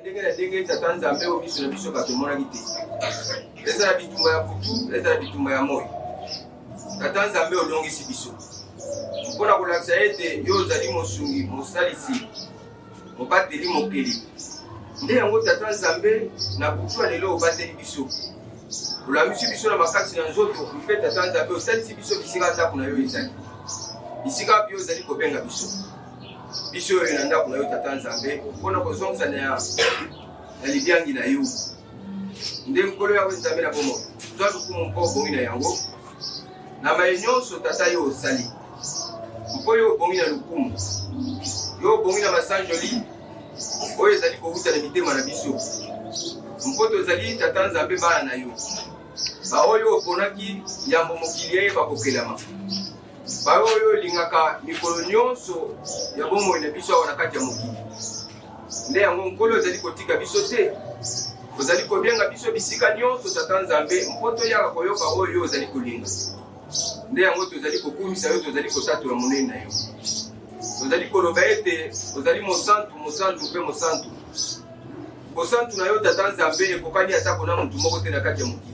ndenge tata nzambe o biso na biso batomonaki te ezala bitumba ya butu ezala bitumba ya moi tata nzambe olongisi biso mpona kolakisa ete yo ozali mosungi mosalisi mobateli mokeli nde yango tata nzambe na butu ya lelo obateli biso olamisi biso na makasi na nzoto mpe tata nzambe osalisi biso bisika ndako na yo ezali bisika byo ozali kobenga biso biso oyo na ndako na yo tata nzambe mpona kozongisa na libiangi na yo nde nkolo yawe nzambe na bomoi zwa lukumu mpo obongi na yango na maye nyonso tata yo osali mpo yo obongi na lukumu yo obongi na masanjoli oyo ezali kowuta na mitema na biso mpo tozali tata nzambe bana na yo baoyo oponaki yambo mokili yayeba kokelama baoyo olingaka mikolo nyonso ya bomoi na biso awa na kati ya mokili nde yango nkolo ozali kotika biso te ozali kobenga biso bisika nyonso tata nzambe mpo toyaka koyoka oyo ozali kolinga nde yango tozali kokumisa yo tozali kotatola monene na yo tozali koloba ete ozali mosantu mpe mosantu kosantu na yo tata nzambe ekokani atako na motu moko te na kati ya mokili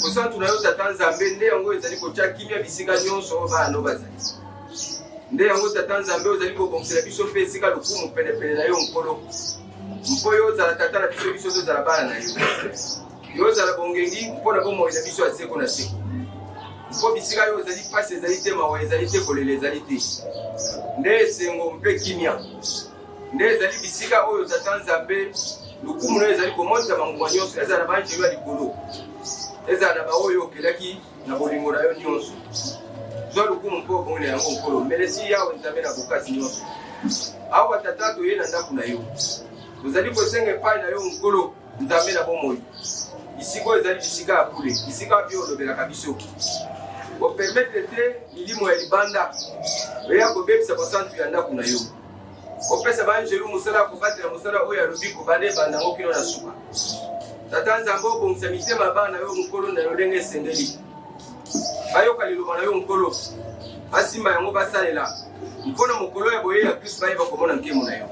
kosantu na yo tata nzambe nde yango ezali kotya kimia bisika nyonso oyo bana bazali nde yango tata nzambe ozali kobongisela biso mpe esika lokumu penepene na yo nkolo mpo yo ozala tata na biso biso tozala bana na yo yo ozala bongengi mpona bomoi na biso ya seko na seko mpo bisika yo ozali mpasi ezali te mawa ezali te kolela ezali te nde esengo mpe kimia nde ezali bisika oyo tata nzambe lukumu na yo ezali komonisa manguma nyonso ezala na banjelu ya likolo ezala na baoyo okelaki na bolingo na yo nyonso zwa lukumu mpo obongi na yango nkolo melesi yawe nzambe na bokasi nyonso awa tata toye na ndako na yo tozali kosenga epai na yo nkolo nzambe na bomoi bisika oyo ezali bisika ya pule bisika byo olobelaka biso opermetre te milimo ya libanda oya kobebisa bosantu ya ndako na yo opesa banjelu mosala ya kobatela mosala oyo alobi kobanda ebanda yango kino na suka tata nzambe obongisa mitema bana na yo nkolo na yo ndenge esengeli bayoka liloba na yo nkolo basima yango basalela mpona mokolo ya boye ya kristo bayeba komona nkemo na yo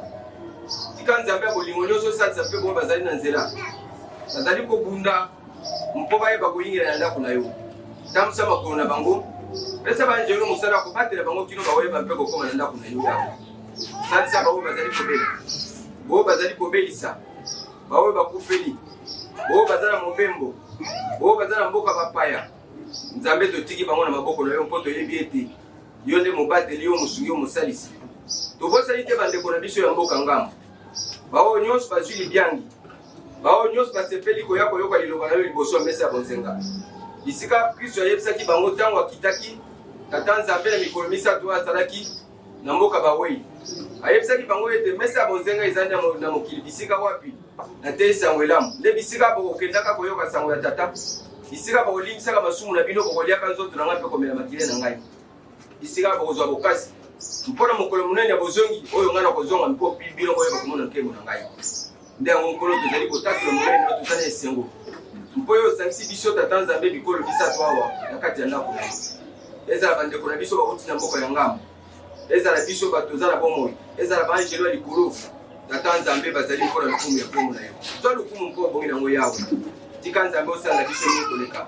tika nzambe ya bolingo nyonso osalisa mpe boye bazali na nzela bazali kobunda mpo bayeba koyingela na ndako na yo tambusa makolo na bango pesa banjelu mosala ya kobatela bango kino baoyeba mpe kokoma na ndako na yo yawe salisa baoyo bazali kobela boyo bazali kobelisa baoyo bakufeli boyo baza na mobembo boyo baza na mboka bapaya nzambe totiki bango na maboko na yo mpo toyebi ete yo nde mobateli yo mosungi yo mosalisi tobosali te bandeko na biso ya mboka ngambo baoyo nyonso bazwi libiangi baoyo nyonso basepeli koya koyoka liloba na yo liboso ya mesa ya bonzenga bisika kristo ayebisaki bango ntango akitaki tata nzambe na mikolo misato oyo asalaki na mboka bawei ayebisaki bango ete mesa ya bonzenga ezali na mokili bisika wapi na te sango elamu nde bisika bokokendaka koyoka sango ya tata bisika bokolingisaka masumu na bino bokoliaka nzoto na ngai mpe komela makile na ngai bisika bokozwa bokasi mpona mokolo monene ya bozongi oyo ngai na kozonga mpo biloko oyo bakomona nkemo na ngai nde yango nkolo tozali kotatela monene na tozana esengo mpo oyo osangisi biso tata nzambe bikolo bisato awa na kati ya ndako na yo ezala bandeko na biso bakuti na mboka ya ngambo ezala biso bato oza na bomoi ezala banjelo ya likolo tata nzambe bazali mpona lukumu ya nkombo na yo zwa lukumu mpo obongi nango yawe tika nzambe osala biso nini koleka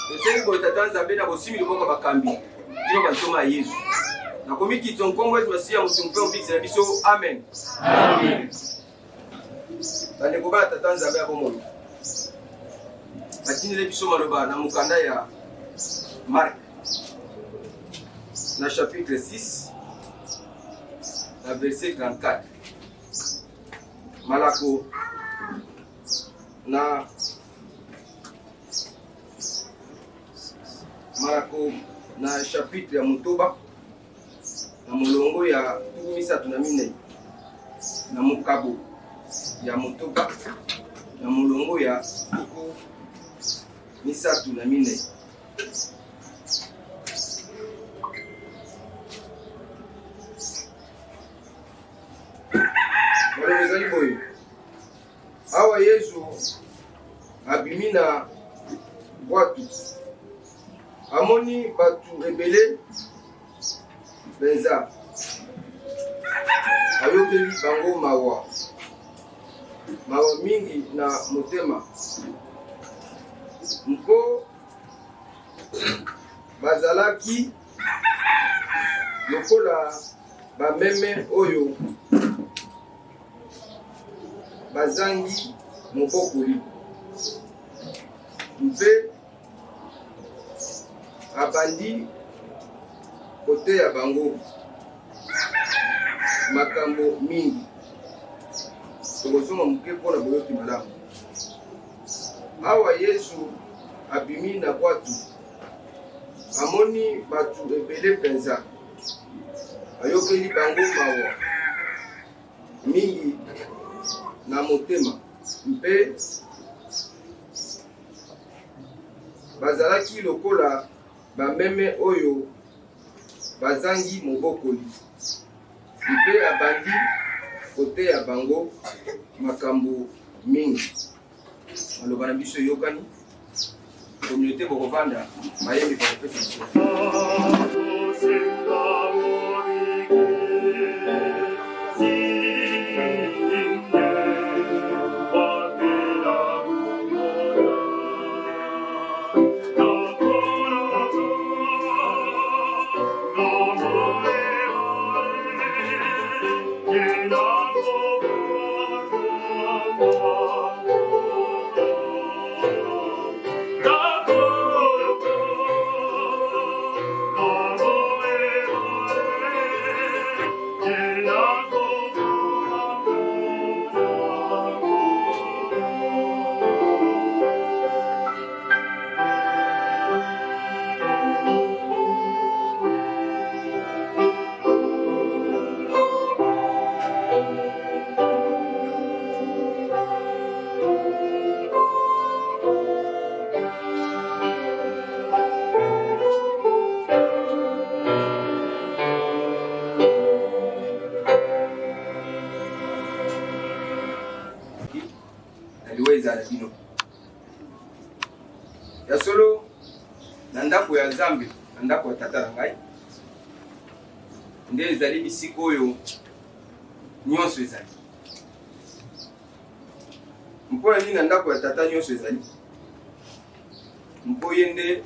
tosengi boye tata nzambe na bosimi liboka bakambi bino bantoma ya yesu nakomi kito nkombo eti masiya mosungu mpe mobikisi na biso amen bandeko bana tata nzambe ya bomoi batindele biso maloba na mokanda ya Mark na chapitre 6 na verset 34 Malako na chapitre ya motoba na molongo ya 34 na mokabo ya motoba na molongo ya 34 ezali boye awa yesu abimi na bwatu amoni batu ebele benza ayokeli bango mawa mawa mingi na motema mpo bazalaki lokola bameme oyo bazangi mobokoli mpe abandi koteya bango makambo mingi. Tokozonga moke mpona boyoki malamu. Awa Yesu abimi na bwatu, amoni batu ebele penza, ayokeli bango mawa mingi na motema, mpe bazalaki lokola bameme oyo bazangi mobokoli, mpe abandi koteya bango makambo mingi. Maloba na biso yokani communauté bokovanda mayembe bakopesa ya solo na ndako ya Nzambe, na ndako ya tata na ngai nde ezali bisika oyo nyonso ezali. Mpona nini na ndako ya tata nyonso ezali? Mpo ye nde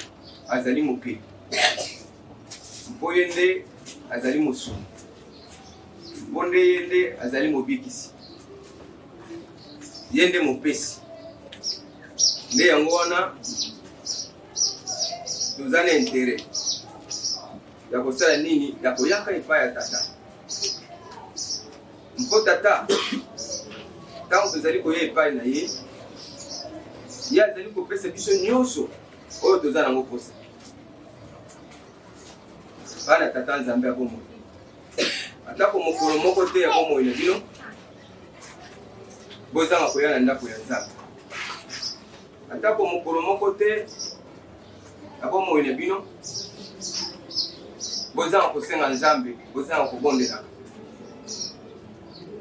azali mokeli, mpo ye nde azali mosuni, mpo nde ye nde azali mobikisi, ye nde mopesi. Nde yango wana toza na intere ya kosala nini, ya koyaka epai ya tata. Mpo tata ntango tozali koya epai na ye, ye azali kopesa biso nyonso oyo toza nango posa. Bana tata Nzambe ya bomoi, atako mokolo moko te ya bomoi na bino bozanga koya na ndako ya Nzambe. Atako mokolo moko te ya bomoi na bino bozanga kosenga Nzambe, bozanga kobondelaka.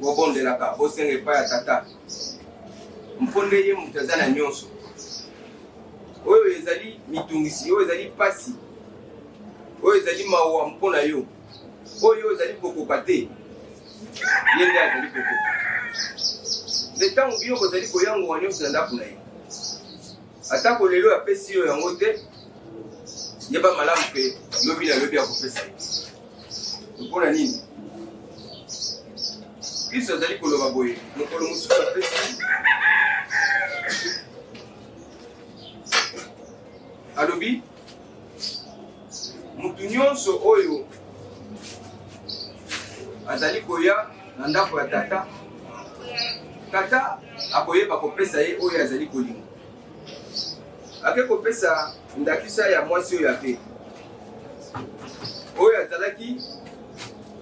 Bobondelaka, bosenga epai ya tata. Mpo nde ye moto aza na nyonso. Oyo ezali mitungisi, oyo ezali pasi, oyo ezali mawa mpona yo, oyo ezali kokoka te, ye nde azali kokoka. Nde ntango bino kozali koyangoka nyonso na ndako na ye, atako lelo apesi yo yango te, yeba malamu mpe lobi na lobi akopesa ye. Mpona nini? Kristo azali koloba boye, mokolo mosusu apesi alobi mutu nyonso oyo azali koya na ndako ya tata, tata akoyeba kopesa ye oyo azali kolinga. Ake kopesa ndakisa ya mwasi oyo ape oyo azalaki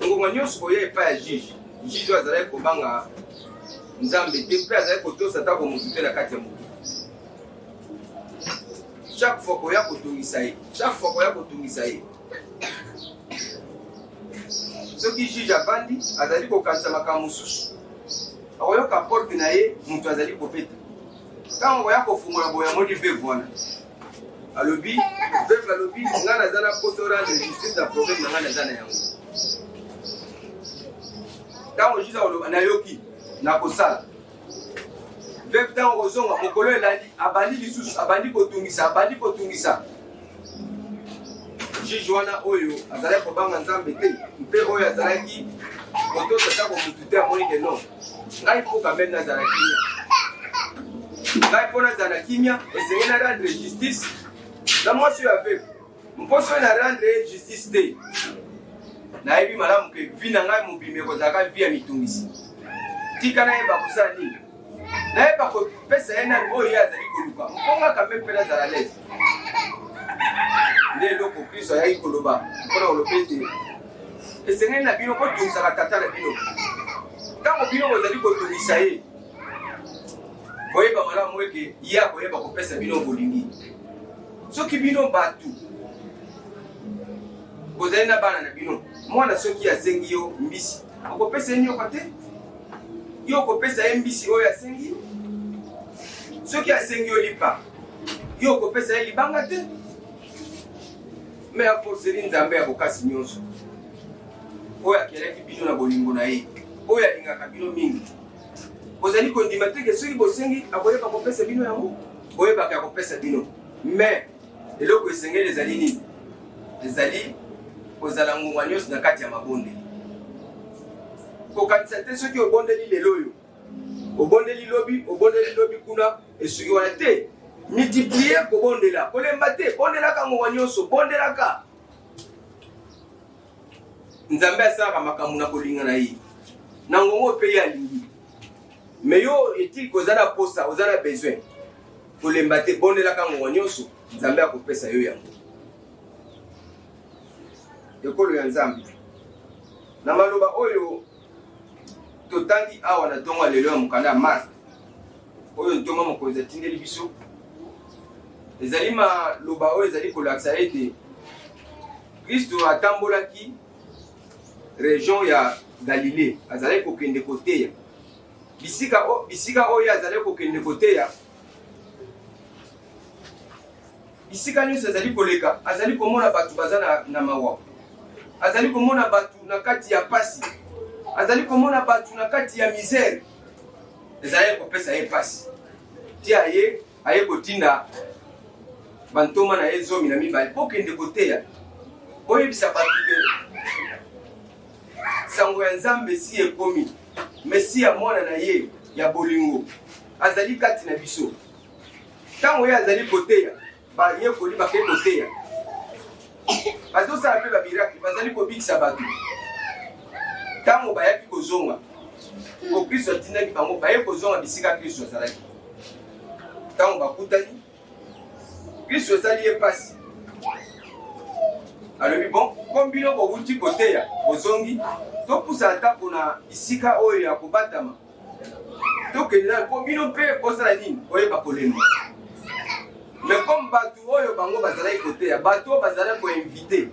ngonga nyonso koya epai ya juge. Juge oyo azalaki kobanga Nzambe te, mpe azalaki kotosa atako motu te na kati ya motu. Chaque fois koya kotungisa ye, chaque fois koya kotungisa ye, soki juge avandi azali kokanisa makambo mosusu, akoyoka porte na ye moto azali kopeta. Ntango koya kofungola boya moni veuve wana alobi, veuve alobi nga naza na posa oranje justice na problème na nga naza na yango. Ntango juge aloba nayoki na kosala, veuve ntango kozonga mokolo elandi abandi lisusu abandi kotungisa juge wana oyo azalaki kobanga nzambe te mpe oyo azalaki kotosata komutu te amoni ke non ngai fo kameme nazala kimia ngai mpo nazala kimia esengeli na rendre justice na mwasi oyo aveuve mposo oyo na rendre justice te nayebi malamu ke vi na ngai mobimi ekozalaka vi ya mitungisi tika nayeba kosala nini nayeba kopesa ye nani oyo ye azali koluka mponga kameme mpe nazala lese nde eloko kristo ayaki koloba mpona koloba ete esengeli na bino kotungisaka tata na bino ntango bino bozali kotungisa ye koyeba malamu eke ye akoyeba kopesa bino bolingi soki bino bato bozali na bana na bino mwana soki asengi yo mbisi okopesa ye nyoka te yo okopesa ye mbisi oyo asengi yo soki asengi yo lipa yo okopesa ye libanga te me aforceli nzambe ya bokasi nyonso oyo akelaki bino na bolingo na ye oyo alingaka bino mingi bozali kondima teke soki bosengi akoyeba kopesa bino yango oyebaka ya kopesa bino me eloko esengeli ezali nini ezali kozala ngonga nyonso na kati ya mabondeli kokanisa te soki obondeli lelo oyo obondeli lobi kuna esuki wana te multiplie kobondela kolemba te bondelaka ngonga nyonso bondelaka nzambe asalaka makambo na kolinga na ye na ngongo mpe ye alingi me yo etili kozala posa ozala besoin kolemba te bondelaka ngonga nyonso nzambe akopesa yo yango ekolo ya nzambe na maloba oyo totangi awa na ntongo lelo ya mokanda ya mars oyo ntongo mokonzi atindeli biso ezali maloba oyo ezali kolakisa ete kristo atambolaki region ya galilée azali kokende koteya bisika oyo azali kokende koteya bisika nyonso azali koleka azali komona bato baza na mawa azali komona bato na kati ya pasi azali komona bato na kati ya misère ezali kopesa ye pasi ti aye kotinda bantoma na ye 12 mpo kende koteya oyebisa bato ke sango ya nzambe si ekomi mesi ya mwana na ye ya bolingo azali kati na biso ntango ye azali koteya bayekoli bakei koteya bazosala mpe babiraki bazali kobikisa bato ntango bayaki kozonga po kristo atindaki bango baye kozonga bisika kristo azalaki ntango bakutani kristo azali ye pasi alobi bon comme bino bowuti koteya bozongi topusa ata mpona bisika oyo ya kobatama tokende na mpo bino mpe bosala nini oyeba kolemba mais comme bato oyo bango bazalaki koteya bato oyo bazalaki koinvite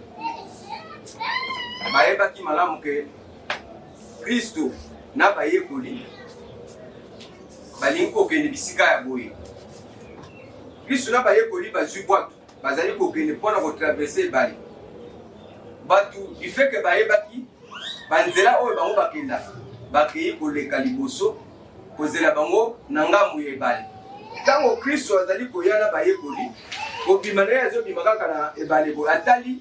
bayebaki malamu ke kristo na bayekoli balingi kokende bisika ya boye kristo na bayekoli bazwi bwato bazali kokende mpona kotraverse ebale bato ifeke bayebaki banzela oyo bango bakendaka bakei koleka liboso kozela bango na ngambu ya ebale ntango kristo azali koya na bayekoli kobima na ye azobima kaka na ebale boye atali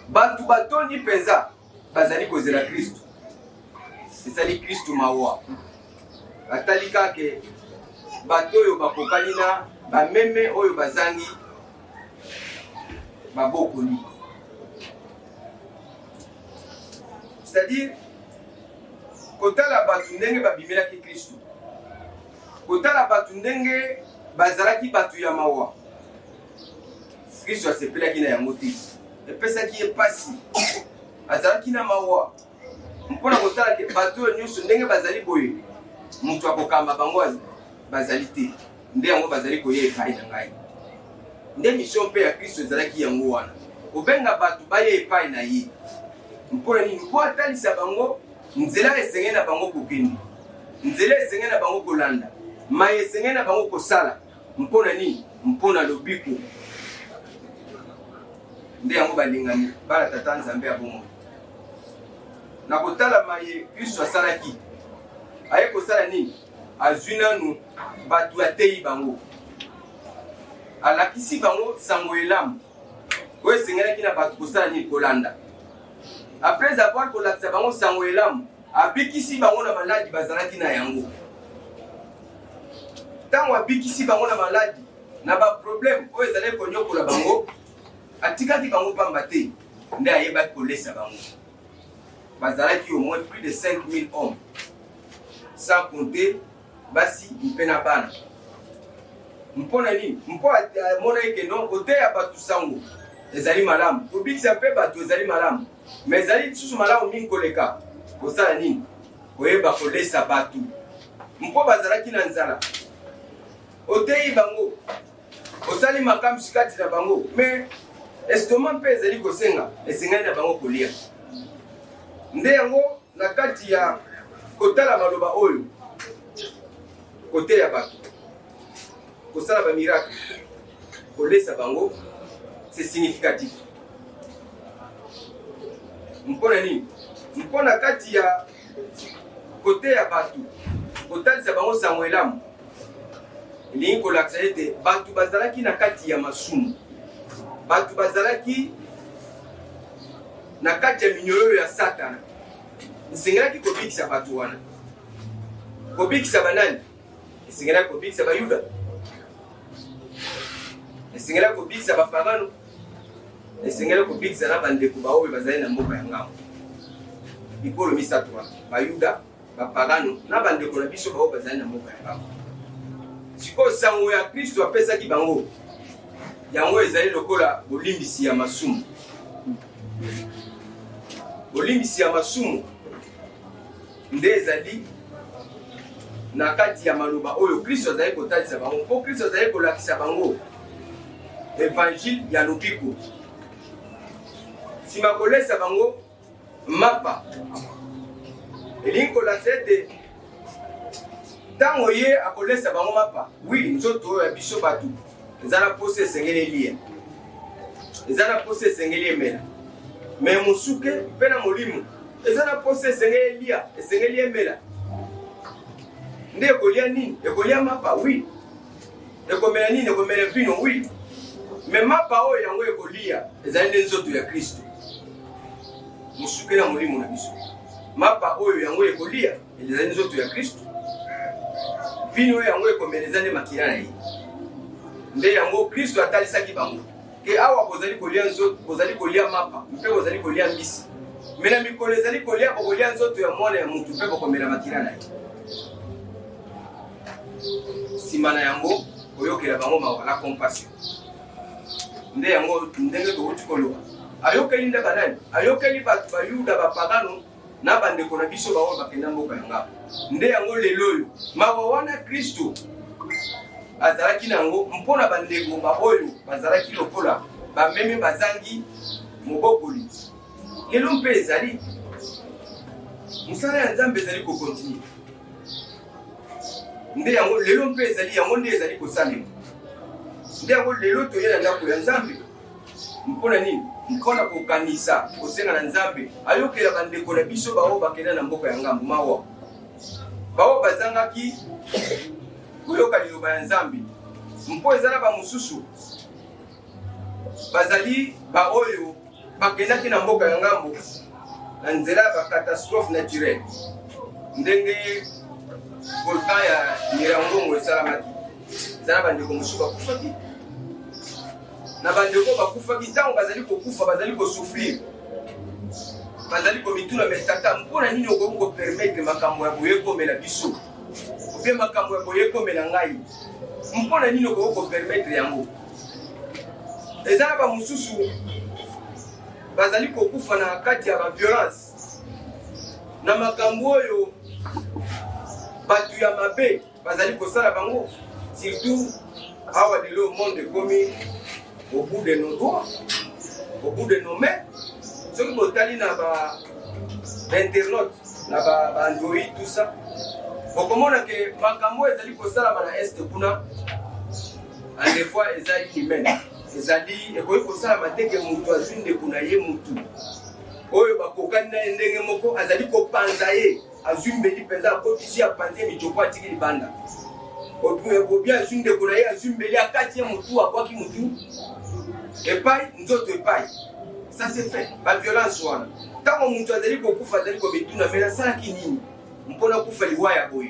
bato batondi mpenza bazali kozela kristo ezali kristo mawa atali kake bato oyo bakokani na bameme oyo bazangi babokoli c'est-à-dire kotala bato ndenge babimelaki kristo kotala bato ndenge bazalaki bato ya mawa kristo asepelaki na yango te epesaki ye pasi azalaki na mawa mpona kotala ke bato oyo nyonso ndenge bazali boye moto akokamba bango bazali te nde yango bazali koya epai na ngai nde mission mpe ya kristo ezalaki yango wana kobenga bato baya epai na ye mpona nini mpo atalisa bango nzela esengeli na bango kokende nzela esengeli na bango kolanda maye esengeli na bango kosala mpona nini mpona lobiko nde yango balingani bana tata nzambe ya bomoi na kotala maye kristo asalaki aye kosala nini azwina nu batu atei bango alakisi bango sango elamu oyo esengelaki na bato kosala nini kolanda. Après avoir kolakisa bango sango elamu abikisi bango na maladi bazalaki na yango. Ntango abikisi bango na maladi na baproblème oyo ezalaki konyokola bango atikaki bango pamba te nde ayebaki kolesa bango. Bazalaki au moins plus de 5000 hommes sans compter basi mpe na bana. Mpona nini? Mpo amona eke non kote ya batu sango ezali malamu kobikisa mpe bato ezali malamu mais ezali lisusu malamu mingi koleka kosala nini? Koyeba kolesa batu. Mpo bazalaki na nzala oteyi bango osali makambo kati na bango mais estomac mpe ezali kosenga esengani na bango kolia. Nde yango na kati ya kotala maloba oyo kote ya bato kosala ba miracle kolesa bango c'est significatif. Mpona nini? Mpona kati ya kote ya bato kotalisa bango sango elamu elingi kolakisa ete bato bazalaki na kati ya masumu, bato bazalaki na kati ya minyororo ya Satana. Esengelaki kobikisa bato wana. Kobikisa banani? Esengelaki kobikisa bayuda, esengelaki kobikisa bapagano, esengelaki kobikisa na bandeko baoyo bazali na mboka ya ngambo. Bikolo misato wana bayuda, bapagano na bandeko na biso baoyo bazali na mboka ya ngambo. Siko sango ya Kristo apesaki bango yango ezali lokola bolimbisi ya masumu. Bolimbisi ya masumu nde ezali na kati ya maloba oyo Kristo azali kotalisa bango mpo Kristo azali kolakisa bango évangile ya lobiko. Sima kolesa bango mapa elingi kolakisa ete ntango ye akolesa bango mapa wi nzoto oyo ya biso bato eza na posa esengeli elia, eza na posa esengeli emela. Me mosuke mpe na molimo eza na posa esengeli elia, esengeli emela. Nde ekolia nini? Ekolia mapa wi, ekomela nini? Ekomela vino wi. Me mapa oyo yango ekolia ezali nde nzoto ya Kristo. Mosuke na molimo na biso mapa oyo yango ekolia ezali nzoto ya Kristo. Vino yango ekomela eza nde makila na ye. Nde yango Kristo atalisaki bango ke awa bozali kolia nzoto, bozali kolia mapa mpe bozali kolia mbisi. Mena mikolo ezali kolia bokolia nzoto ya mwana ya mutu mpe bokomela makila na ye. Sima na yango oyokela bango la compassion. Nde yango ndenge towuti koloba ayokeli nde banani? Ayokeli bato bayuda bapagano na bandeko na biso baoyo bakenda mboka ya ngambo. Nde yango lelo oyo mawa wana Kristo azalaki nango mpona bandeko baoyo bazalaki lokola bameme bazangi mobokoli. Lelo mpe ezali mosala ya Nzambe ezali kokontinue. Nde yango lelo mpe ezali yango nde ezali kosalema. Nde yango lelo toye na ndako ya Nzambe mpona nini? Mpona kokanisa kosenga na Nzambe ayokela bandeko na biso baoyo bakenda na mboka ya ngambo mawa baoyo bazangaki koyoka liloba ya Nzambe. Mpo ezala bamosusu bazali baoyo bakendaki na mboka ya ngambo na nzela ya bakatastrophe naturelle ndenge volcan ya Nyiragongo esalamaki. Ezala bandeko mosusu bakufaki na bandeko bakufaki. Ntango bazali kokufa bazali kosouffrir bazali komituna metata mpona nini okoki kopermettre makambo ya boye komela biso obe makambo ya boye komela ngai? Mpona nini okoki kopermettre yango? Ezala bamosusu bazali kokufa na kati ya baviolence na makambo oyo bato ya mabe bazali kosala bango. Surtout awa lelo monde ekomi au bout de nos doigts, au bout de nos mains. Soki botali na internaute na Android tout ça bokomona ke makambo ezali kosalama na este kuna en des fois ezali humaine, ezali ekoki kosalama teke mutu azwi ndeko na ye mutu oyo bakokani na ye ndenge moko azali kopanza ye azumbeli penza akotisi apanze michoko atiki libanda. Obia azunde kona ye azumbeli akati mutu akwaki mutu. Epai nzoto epai. Ça c'est fait. Ba violence wana. Tango mutu azali kokufa azali ko bituna mena sala kinini. Mpona kufa liwaya boy.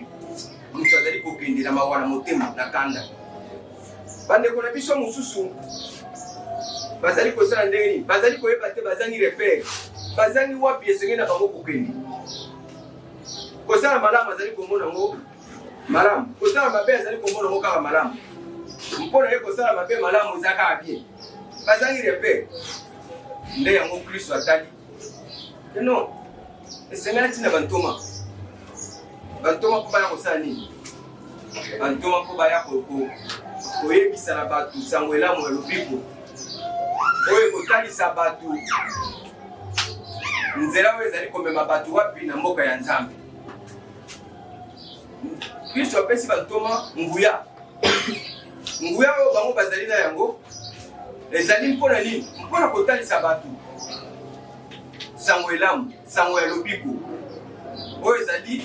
Mutu azali kokende na mawana motema na kanda. Bande kona biso mususu. Bazali kosala ndenge nini? Bazali koyeba te bazangi repère. Bazangi wapi esengena bango kokende. Kosala malamu azali komona ngo malamu. Kosala mabe azali komona ngo kaka malamu. Mpona ye kosala mabe malamu zaka bien. Bazangi repère. Nde yango Kristo atali. Non. Esengena tina bantoma. Bantoma ko baya kosala nini? Bantoma ko baya koyebisa na batu sango elamu ya lobiko. Oye kotalisa batu nzela oyo ezali komema batu wapi na mboka ya Nzambe. Kristo apesi bantoma nguya. Nguya oyo bango bazali na yango ezali mpona nini? Mpona kotalisa batu sango elamu, sango ya lobiko. Oyo ezali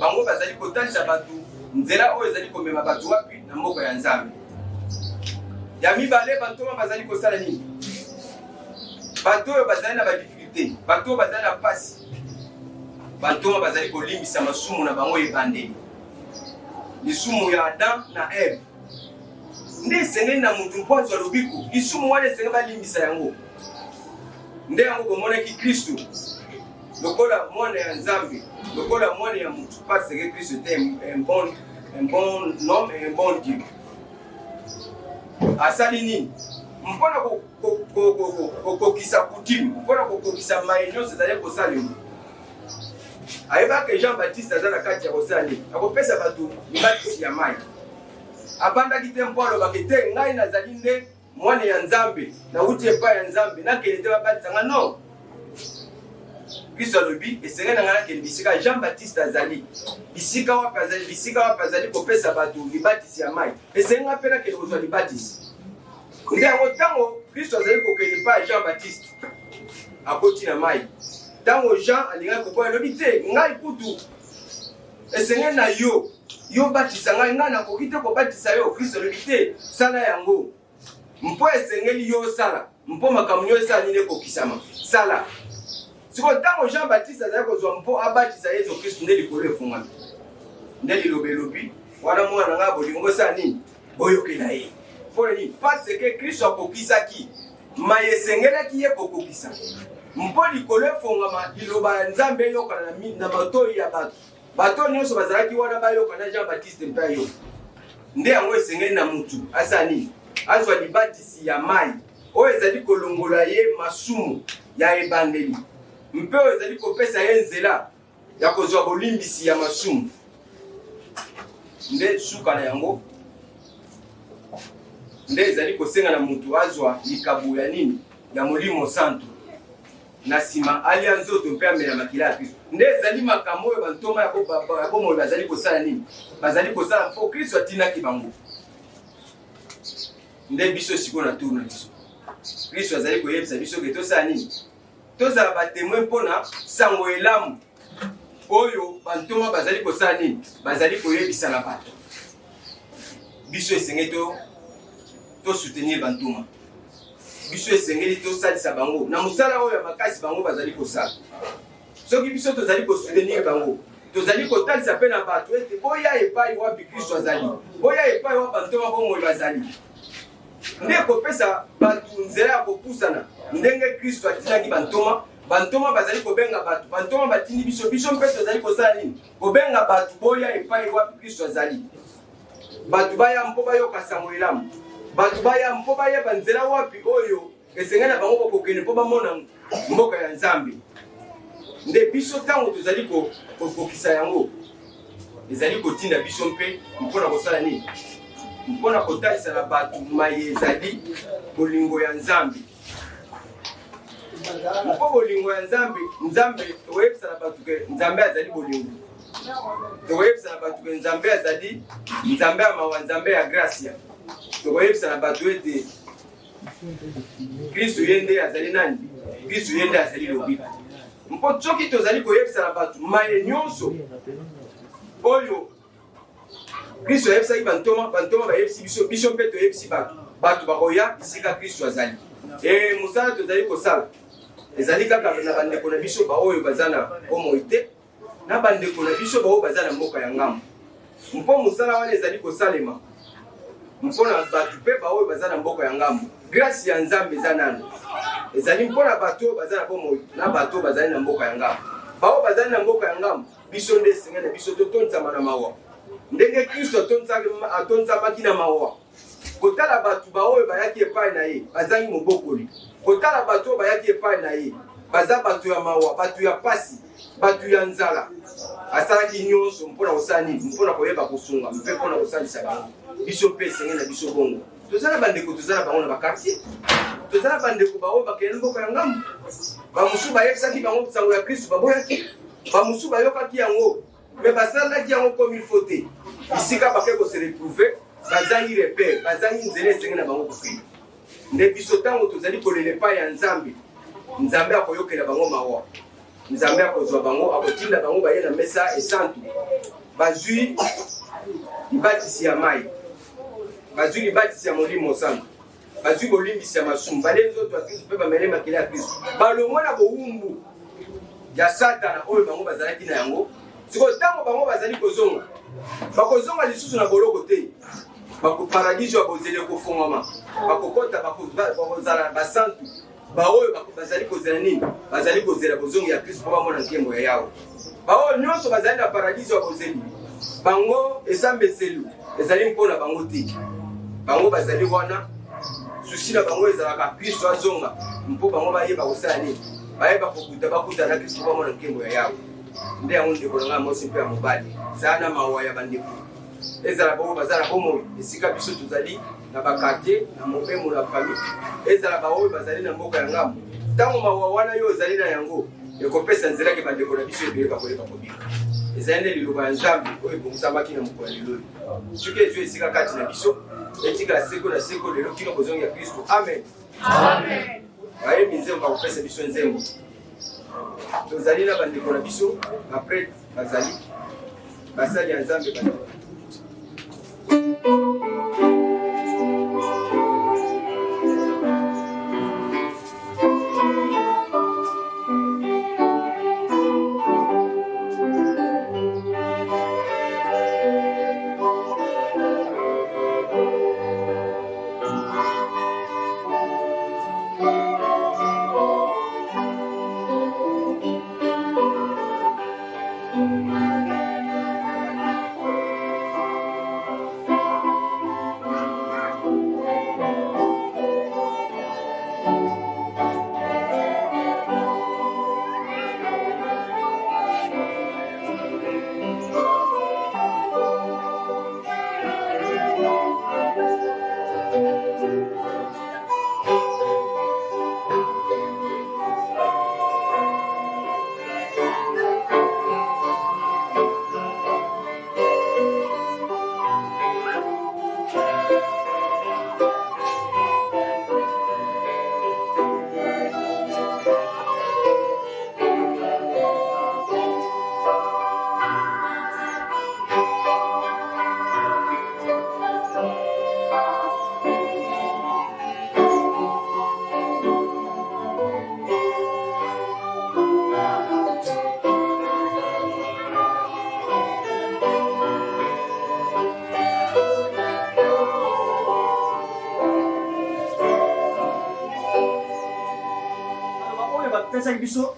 bango bazali kotalisa batu nzela oyo ezali komema batu wapi na mboka ya Nzambe. Ya mibale bantoma bazali kosala nini? Bato oyo bazali na ba difficulté, bato oyo bazali na pasi. Bantoma bazali kolimbisa masumu na bango ebandeli. Lisumu ya Adam na Eve. Nde esengeli na mutu mpo azwa lobiko. Lisumu wana esengeli balimbisa yango. Nde yango komonaki Kristo lokola mwana ya Nzambe, lokola mwana ya mutu, parce que Kristo était un bon homme et un bon Dieu. Asali nini? Mpona kokokisa kutimu, mpona kokokisa maenyo c'est-à-dire kosalema. Ayebaka Jean-Baptiste azala kati ya kosali, akopesa batu libatisi ya mai. Abandaki te mpo alobaka te ngai nazali nde mwana ya Nzambe, na uti epai ya Nzambe, nakende te babatisanga non. Kristo alobi esengeli na ngai nakende bisika Jean-Baptiste azali. Bisika wapi azali kopesa batu libatisi ya mai. Esengeli nga mpe nakende kozwa libatisi. Nde yango tango Kristo azali kokende pa Jean-Baptiste akoti na mai. Tango Jean alinga kokoya lobi te ngai kutu esengeli na yo batisa ngai nakoki te kobatisa yo. Kristo lobi te sala yango. Mpo esengeli yo sala. Mpo makambo nyonso esala nini ekokisama. Sala. Siko tango Jean-Baptiste azali kozwa mpo abatisa Yesu Kristo nde likolo efungami. Nde liloba elobi wana mwana nga bolingo osala nini? Boyokela ye. Parce que Kristo akokisaki mai esengelaki ye kokokisa. Mpo likolo efungama liloba ya Nzambe eyokana na matoi ya bato. Bato nyonso bazalaki wana bayokana Jean-Baptiste mpe ayoka. Nde yango esengeli na mutu asala nini? Azwa libatisi ya mai oyo ezali kolongola ye masumu ya ebandeli. Mpe oyo ezali kopesa ye nzela ya kozwa bolimbisi ya masumu. Nde suka na yango nde ezali kosenga na mutu azwa likabu ya nini? Ya Molimo Santo. Na sima alia nzoto mpe amela makila ya Kristo. Nde ezali makambo oyo bantoma ya bomoi bazali kosala nini? Bazali kosala mpo Kristo atinaki bango. Nde biso siko na tour na biso. Kristo azali koyebisa biso ke tosala nini? Tozala batemoin mpona sango elamu oyo bantoma bazali kosala nini? Bazali koyebisa na bato. Biso esengeli to soutenir bantoma. Biso esengeli to salisa bango. Na musala oyo makasi bango bazali kosala. Soki biso tozali ko soutenir bango, tozali kotalisa pe na bato ete boya epai wapi Kristo azali. Boya epai wa bantoma bomoi bazali. Nde kopesa batu nzela ya kopusana ndenge Kristo atinaki bantoma. Bantoma bazali kobenga batu. Bantoma batindi biso mpe tozali kosala nini? Kobenga batu boya epai wapi Kristo azali. Batu baya mpo bayoka sango elamu. Batu baya mpo bayeba nzela wapi oyo esengeli na bango kokende mpo bamona mboka ya Nzambe. Nde biso tango tozali kokokisa yango ezali kotinda biso mpe mpona kosala nini? Mpona kotalisa na batu mai ezali bolingo ya Nzambe. Mpo bolingo ya Nzambe toyebisa na batu ke Nzambe azali bolingo. Toyebisa na batu ke Nzambe azali Nzambe ya mawa, Nzambe ya gracia. Toyebisa na batu ete Kristo yende azali nani? Kristo yende azali lobiko. mpo soki tozali koyebisa na bato maye nyonso oyo Kristo ayebisaki bantoma bayebisi biso mpe toyebisi bato bakoya bisika Kristo azali. Mosala tozali kosala ezali kaka na bandeko na biso baoyo baza na bomoi te na bandeko na biso baoyo baza na mboka ya ngambo. Mpo mosala wana ezali kosalema mpona bato mpe baoyo baza na mboka ya ngambo. Grâce ya Nzambe eza nano ezali mpona bato baza na bomoi na bato bazali na mboka ya ngambo. Baoyo bazali na mboka ya ngambo biso nde esenga na biso totonzama na mawa ndenge Kristo atonzamaki na mawa. Kotala bato baoyo bayaki epai na ye bazangi mobokoli. Kotala bato bayaki epai na ye baza bato ya mawa, bato ya pasi, bato ya nzala. Asalaki nyonso mpona kosala nini? Mpona koyeba kosunga mpe mpona kosalisa bango. Biso mpe esenge na biso bongo tozala bandeko, tozala bango na bakartier, tozala bandeko baoyo bakende mboka ya ngambo. Bamosusu bayebisaki bango sango ya Kristo baboyaki, bamosusu bayokaki yango me basalaki yango comme il faut te. Bisika bake kose retrouver bazangi repere, bazangi nzela esenge na bango kokende. Nde biso ntango tozali kolela epai ya Nzambe, Nzambe akoyokela bango mawa, Nzambe akozwa bango, akotinda bango baye na mesa esantu. Bazwi libatisi ya mai, bazwi libatisi ya molimo santu, bazwi bolimbisi ya masumu, bale nzoto ya Kristo mpe bamele makila ya Kristo, balongwa na bowumbu ya Satana oyo bango bazalaki na yango. Siko ntango bango bazali kozonga, bakozonga lisusu na boloko te, paradiso ya bozeli kofungama, bakokota bakozala basantu baoyo bazali kozela nini? Bazali kozela bozongi ya Kristo mpo bamona nkembo ya Yawe. Baoyo nyonso bazali na paradiso ya bozeli bango esambeselu ezali mpona bango te. Bango bazali wana susi na bango ezalaka Kristo azonga mpo bango bayeba kosala nini? Bayeba kokuta na Kristo mpo bamona nkembo ya Yawe. Nde yango ndeko na nga mosi mpe ya mobali zala na mawa ya bandeko ezala bango bazala bomoi esika biso tozali na bakartier na mobemo na famille ezala baoyo bazali na mboka ya ngambo. Ntango mawa wana yo ezali na yango ekopesa nzela ke bandeko na biso ebele koyeba kobika. Ezali nde liloba ya Nzambe oyo ebongisamaki na mokolo ya lelo. Soki ezwi esika kati na biso etikala seko na seko lelo kino kozongi ya Kristo. Amen. Amen. Bayembi nzembo bakopesa biso nzembo. Tozali na bandeko na biso après bazali basali ya Nzambe bandeko.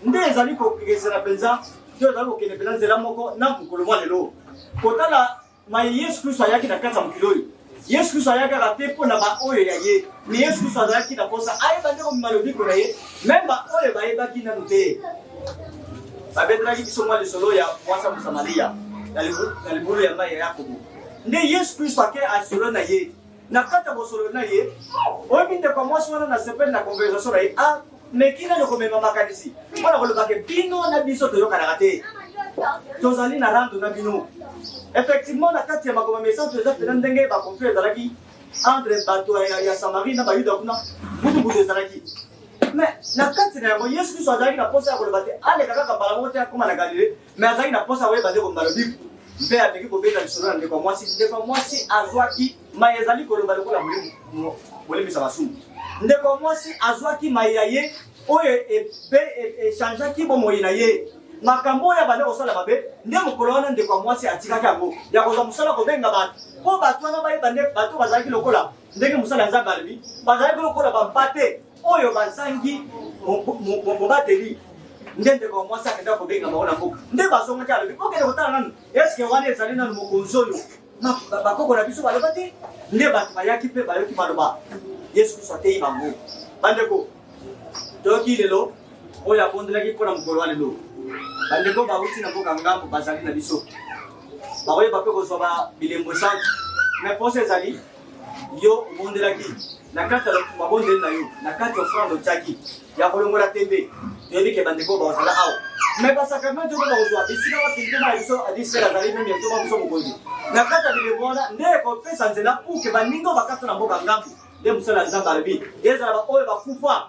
Nde ezali kokesena penza to ezali kokende penza nzela moko na mokolo mwa lelo kotala maye Yesu Kristo ayaki na kati ya mokili oyo. Yesu Kristo ayakaka te mpo na baoyo ya ye, me Yesu Kristo azalaki na posa ayeba nde komema lobiko na ye meme baoyo bayebaki nanu te. Babetelaki biso mwa lisolo ya mwasi Mosamaria na libulu ya mai ya Yakobo. Nde Yesu Kristo ake asolo na ye na kati ya bosolo na ye oyebi ndeko mwasi wana na sepeli na conversation na ye mekina lokomema makanisi mpona kolobaka bino na biso toyokanaka te tozali na rando na bino. Effectivement na kati ya makoma message eza pena ndenge bakonflit ezalaki entre bato ya Samarie na bayuda kuna butu ezalaki mais na kati na Yesu Kristo azali na posa ya koloba te ale kaka mbala mote akoma na Galilée mais azali na posa ya bande ko mbalobi mpe ateki kobeta lisolo na ndeko mwasi azwaki mai ezali koloba lokola bolemisa masumu ndeko mwasi azwaki mai ya ye oyo echangeaki bomoi na ye makambo ya bande kosala mabe nde mokolo wana ndeko mwasi atikaki yango ya kozwa mosala kobenga bato mpo bato wana bayeba nde bato bazalaki lokola ndenge mosala ya nzambe alobi bazalaki lokola bampate oyo bazangi mobateli nde ndeko mwasi akenda kobenga bango na mboka nde bazongaki alobi okende kotala nanu eske wana ezali nanu mokonzi oyo bakoko na biso baloba te nde bato bayaki mpe bayoki maloba Yesu Kristo ateyi bango bandeko toyoki lelo oyo abondelaki mpo na mokolo wa lelo bandeko bauti na mboka ngambo bazali na biso bakoyeba mpe kozwa bilembo esanti mais posa ezali yo obondelaki na kati ya mabondeli na yo na kati ya ofrande otiaki ya kolongola tembe toyebi ke bandeko bazala awa mais basakramento oyo bakozwa bisika bakende na biso adisel azali meme to babiso mokonzi na kati ya bilembo wana nde ekopesa nzela puke baninga bakata na mboka ngambo nde mosala ya nzambe alobi ezala baoyo bakufa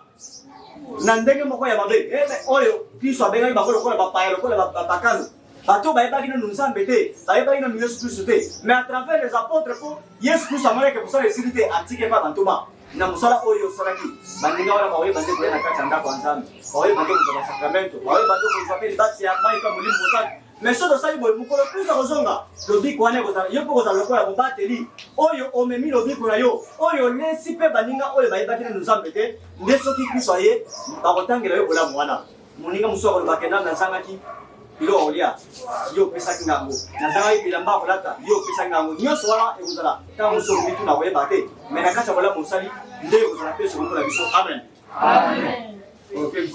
na ndenge moko ya mabe oyo Kristo abengaki bango lokola bapaya lokola bakano bato bayebaki nanu nzambe te bayebaki nanu Yesu Kristo te mais à travers les apôtres mpo Yesu Kristo amonaki mosala esili te atike mpa bantoma na mosala oyo osalaki baninga wana baoyeba nde koya na kati ya ndako ya nzambe baoyeba nde kozwa basakramento baoyeba nde kozwa mpe libasi ya mai mpa molimo mosali mais soki osali boye mokolo Kristo akozonga lobiko wana ekozala yo mpo kozala lokola mobateli oyo omemi lobiko na yo oyo olesi mpe baninga oyo bayebaki nanu nzambe te nde soki Kristo aye bakotangela yo bolamu wana moninga mosusu akolobaka nanu nazangaki bilo olia yo opesaki ngango nazangaki bilamba akolata yo opesaki ngango nyonso wana ekozala ntango mosusu mitu na koyeba te mais na kati ya bolamu osali nde ekozala mpe sokomola biso amen okay,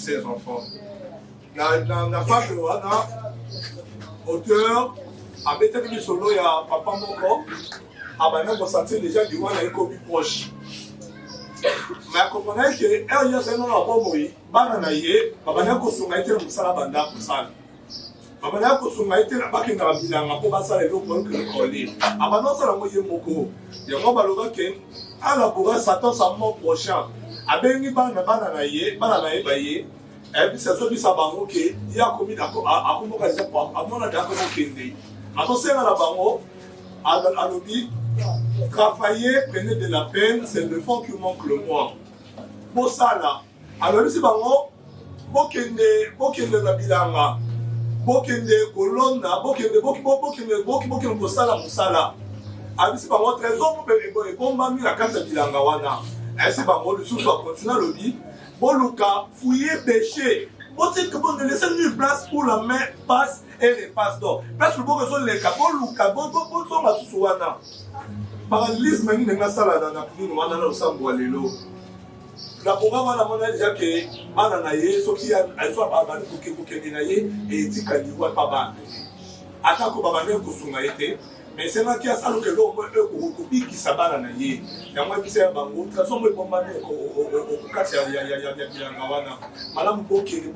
Ses enfants. La femme de Wana, auteur, a été solo il y a papa moko, a maintenant ressenti déjà du Wana est proche. Mais à comprendre que elle y a un nom à Bomoï, Bananaye, Babana Kosunga était le Moussala Banda Koussal. Babana Kosunga était la Bakina Bilanga pour passer les autres que le coller. Abana Salamoye Moko, il y a un baloga qui a la bourre Satan sa mort prochain. Abengi Bananaye, Baye. Et puis c'est celui sabango qui a commis d'accord à comment qu'elle s'est pas à mon d'accord kende attention à la bango à l'objet travailler prenez de la peine c'est le fond qui manque le moi pour ça là alors si bango bokende la bilanga bokende kolonna bokende posala musala abisi bango trésor pour bomba mi la carte bilanga wana et si bango le sous continue l'objet Boluka, fouiller, péché. Bon, c'est que bon, ne laissez nulle place où la main passe et repasse d'or. Place le bon que sont les cas. Boluka, bon, sont ma sous-souana. Paralysme, il n'y a pas ça là dans la pluie, nous allons ensemble à l'élo. La programme, on a déjà que Mananaye, ce qui a soit pas mal pour que vous kenaye et dit qu'elle n'y voit pas mal. Attends que Babane Kosunga était. Mais c'est là qu'il y a ça que l'homme copie qui s'abat en aïe. Il y a moins de ça, de toute façon, il y a madame Boké,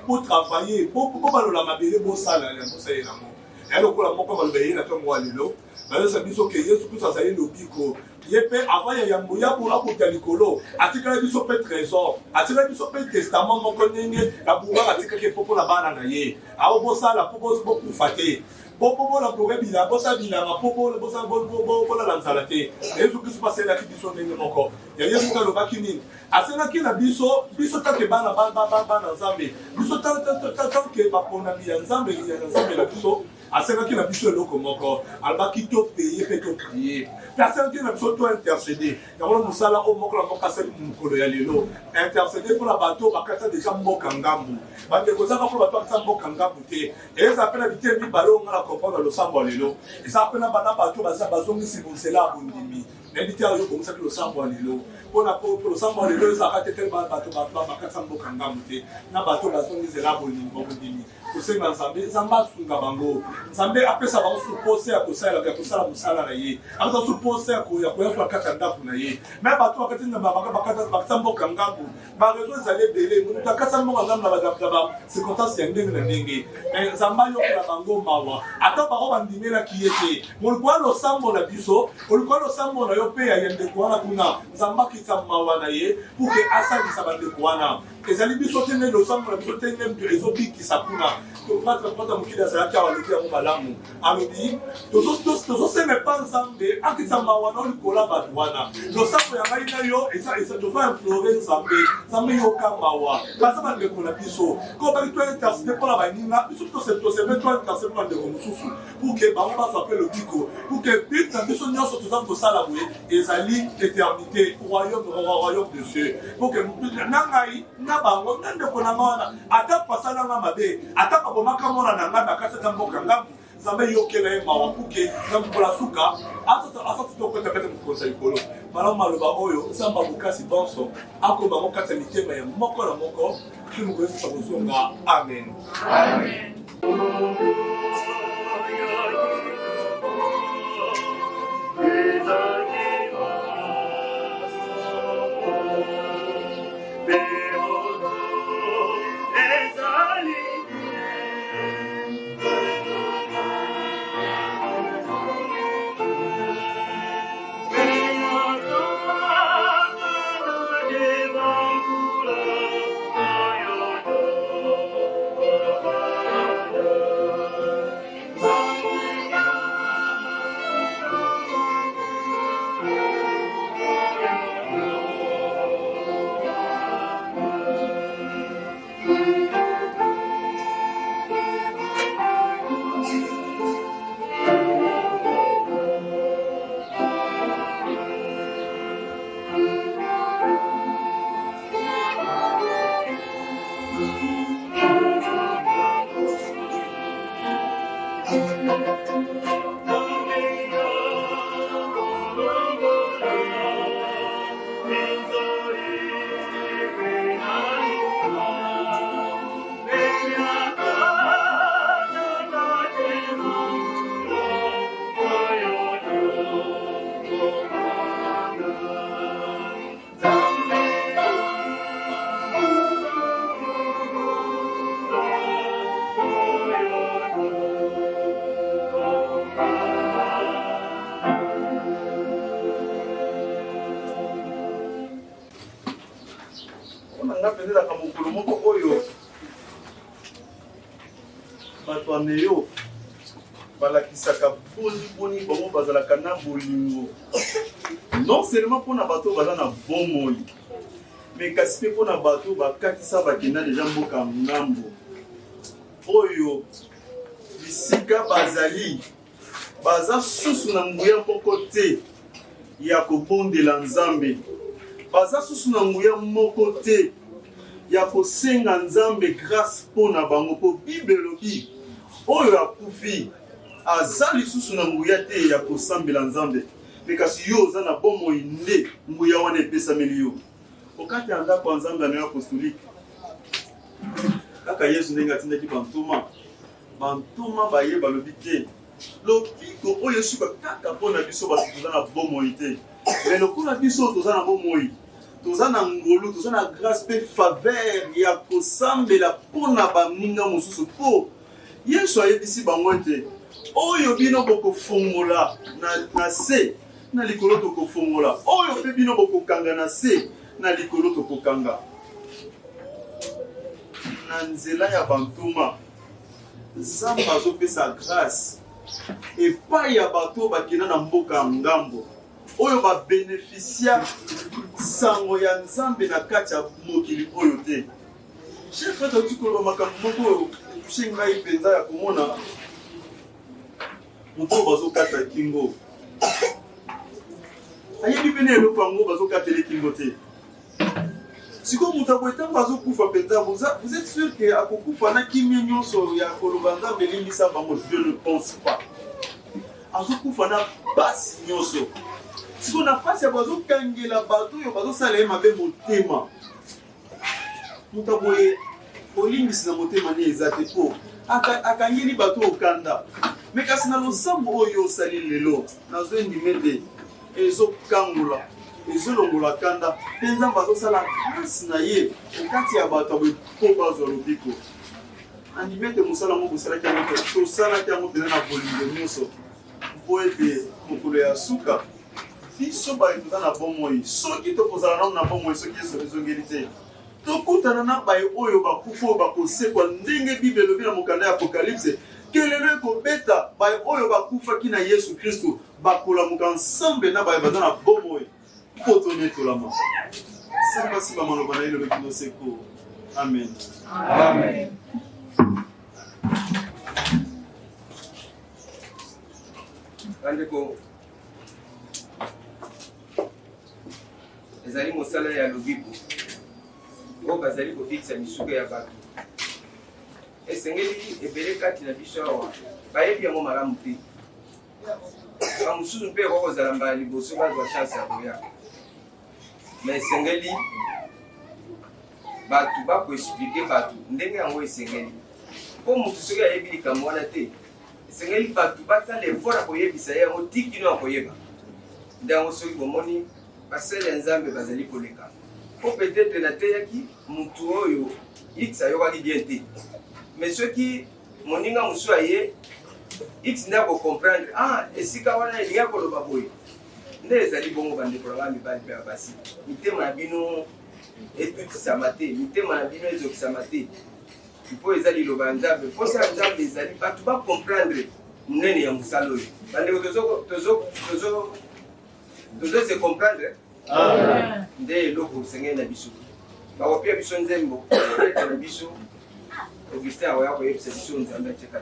pour travailler, pour la mabelle, pour ça, et le cola moko va lever na tongo alelo mais ça biso que Yesu Christ ça y lobiko yepe avant ya mbuya pour akuta likolo atika biso pe trésor atika biso pe testament moko nenge la buba atika ke popo la bana na ye a obosa la popo beaucoup faté popo la pour bila bosa bila ma popo la bosa bo la lanzalate Yesu Christ passé la biso nenge moko ya Yesu ka lobaki nini asena ki na biso take bana nzambe biso take bapona bi nzambe la biso asena ki na biso eloko moko albaki to payer pe to prier asena ki na biso to intercéder yango musala o moko la moko asali mukolo ya lelo intercéder pour la bateau bakata déjà mboka ngambu bande kozaka pour bateau bakata mboka ngambu te et ça appelle habiter mi balonga la comprendre le sambo lelo et ça appelle bana bateau bazongi si bonsela bondimi n'habiter yo comme ça que le sambo lelo pour le sambo lelo ça akate tel bateau bakata mboka ngambu te na bateau bazongi zela bondimi kusenga nzambe zamba sunga bango nzambe apesa bango supposé ya kosala musala na ye akata supposé ya koya kata ndaku na ye mais bato bakati na bakata mboka ngambu ba réseau ezali ebele mutu akata mboka ngambu na badaba circonstance ya ndenge na ndenge mais nzamba yokola bango mawa ata bango bandimelaki ye te molikuwa losambo na biso olikuwa losambo na yo mpe ya ndeko wana kuna nzamba akita mawa na ye pour ke asalisa bandeko wana ezali biso te nde losambo na biso te nde ezobikisa kuna topata mokili azalaki awa alobi yango malamu alobi tozosenga epa nzambe akita mawa na olikola bato wana losambo ya ngai na yo tova implore nzambe yoka mawa baza bandeko na biso ko bali to intercede mpona baninga biso toseme to intercede mpona ndeko mosusu pour ke bango bazwa mpe lobiko pour ke but na biso nyonso toza kosala boye ezali éternité royaume de Dieu pour ke na ngai na bango na ndeko na nga wana ata pasala nga mabe ata kabomaka mona na nga bakata mboka ngambu nzambe yokela ye mawa puke ngambu kola suka asa tokote pete mokonza likolo malamu maloba oyo nzambe abukasi bonso akoba ngo kata mitema ya moko na moko kili mokoyesisa kozonga amen napendelaka mokolo moko oyo bato ya neyo balakisaka boni bango bazalaka na bolingo non seulement mpona bato baza na bomoi mais kasi mpe mpona bato bakatisa bakenda deja mboka ngambo oyo bisika bazali baza susu na nguya moko te ya kobondela nzambe baza susu na nguya moko te ya kosenga nzambe grâce mpona bango mpo bible elobi oyo akufi aza lisusu na nguya te ya kosambela nzambe mpe kasi yo oza na bomoi nde nguya wana epesameli yo okati ya ndako ya nzambe ya apostolike kaka yesu ndenge atindaki bantoma baye balobi te lobiko oyo esuka kaka mpona biso bato toza na bomoi te me lokola biso toza na bomoi toza na ngolu toza na grâce mpe faveur ya kosambela mpona baninga mosusu mpo yesu ayebisi bango ete oyo bino bokofongola na se na likolo tokofongola oyo pe bino bokokanga na se na likolo tokokanga na nzela ya bantuma Nzambe azopesa grâce epai ya bato bakenda na mboka ya ngambo oyo babénéficia sango ya Nzambe na kati ya mokili oyo te. Chef frère toki koloba makambo moko oyo etushe ngai mpenza ya komona moto oyo bazokata kingo ayebi pene eloko yango bazokatela kingo te. Siko moto boye ntango azokufa mpenza vous êtes sûr que akokufa na kimia nyonso ya koloba Nzambe elimbisa bango? Je ne pense pas. Azokufa na basi nyonso. Siko na pasi ya bazokangela bato oyo bazosala ye mabe motema. Moto boye olimbisi na motema ne eza te po akangeli bato okanda. Me kasi na losambo oyo osali lelo nazoendime te ezokangola ezolongola kanda mpe Nzambe azosala grâce na ye okati ya bato aboye mpo bazwa lobiko. Andime ete mosala yango bosalaki yango te tosalaki yango mpenza na bolingo nyonso mpo ete mokolo ya suka biso baye toza na bomoi soki tokozala nano na bomoi soki Yesu ezongeli te tokutana na baye oyo bakufa oyo bakosekwa ndenge Bible elobi na mokanda ya Apocalypse ke lelo ekobeta baye oyo bakufaki na Yesu Kristo bakolamuka ensemble na baye baza na bomoi mpo tonetolama. Samba si bamaloba na ye lobeki noseko. Amen. Amen. Bandeko ezali mosala ya lobiko oyo bazali kobikisa misuka ya bato esengeli ebele kati na biso awa bayebi yango malamu te. Bamosusu mpe ekokozala mbala liboso bazwa chance ya koya me esengeli bato bakoexplike bato ndenge yango esengeli mpo motu soki ayebi likambo wana te esengeli bato basala effort ya koyebisa ye yango tikino ya koyeba nde yango soki bomoni basala ya Nzambe bazali koleka mpo peut-être nateyaki motu oyo x ayokaki bien te mais soki moninga mosusu aye x nde akocomprendre esika wana elingi koloba boye nde ezali bongo bandeko na ngai mibali mpe ya basi mitema na bino etutisama te mitema na bino ezokisama te mpo eza liloba ya Nzambe mposa ya Nzambe ezali bato bacomprendre monene ya mosala oyo bandeko tozose comprendre nde eloko osengeli na biso bakopia biso nzembo ete na biso Augustin akoya koyebisa biso Nzambe atyeka